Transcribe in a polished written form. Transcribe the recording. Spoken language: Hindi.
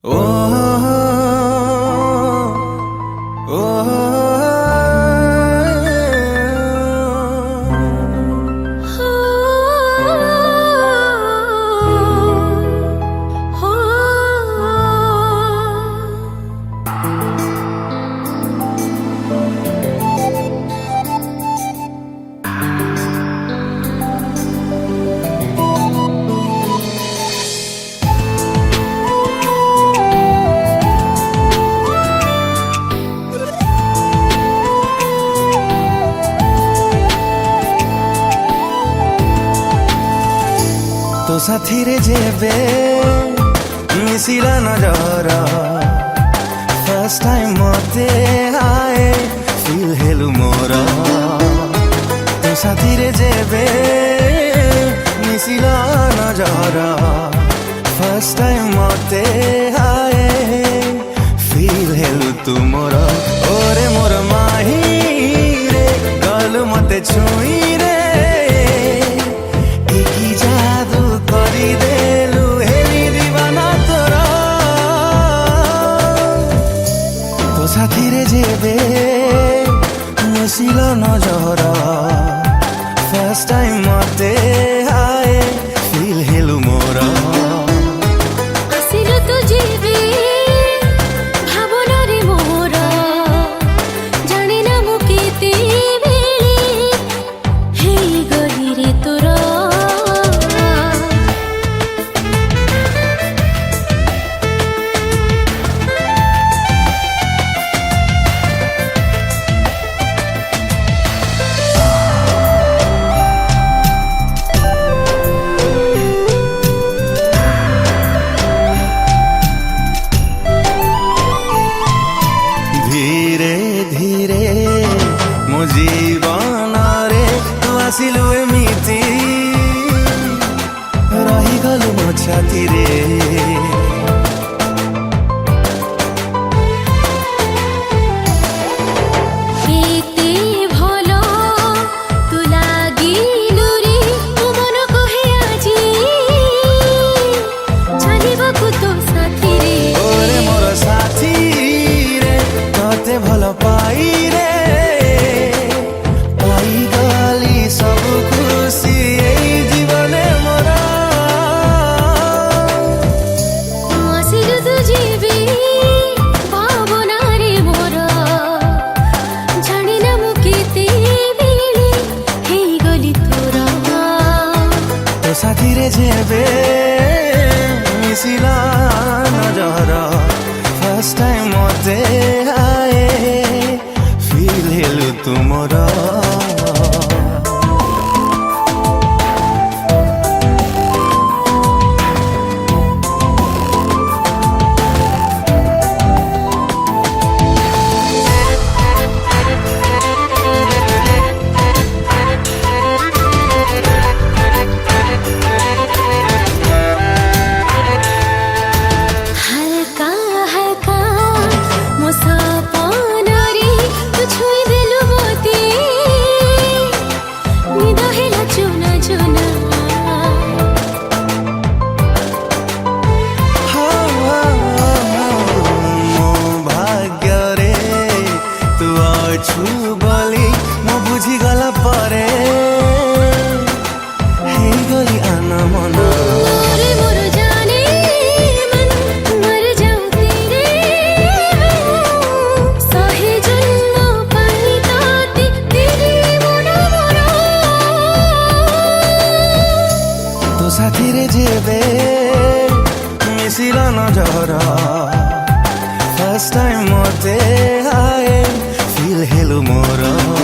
Oh, तो साथी रे जेबे मिसिला नजर फर्स्ट टाइम मते आए फील हेलु मोर तो साथी रे जेबे मिसिला नजर फर्स्ट टाइम मते आए फील हेलु तुमर ओरे मोर माही रे गल मते छुई रे साथी रे जेबे मिसिला नजर फर्स्ट टाइम मते आए फील हेलु मोर आसिलो तो जेबे भावना रे मोर जाने ना मु केते बेले हेई गली रे तोर मो जीवन रे तू आसिलु एमिति रही गलु मो छाती रे भल पाई रे पाई गली सब खुशी जीवन मोर आसिलु तो जेबे भावना रे मोर जाने ना मु केते बेले हेई गली तोर तो साथी रे जेबे मिसिला नजर फर्स्ट टाइम मते आए फील हेलु तुमर गली मो बुझी गला परे हे गली आना मन मोर जाने मन मर जाऊं तेरे सहे जन्म पाई ताती तेरे मोर तो साथी रे जेबे मिसिला नजर फर्स्ट टाइम मते आए फील हेलु मोर।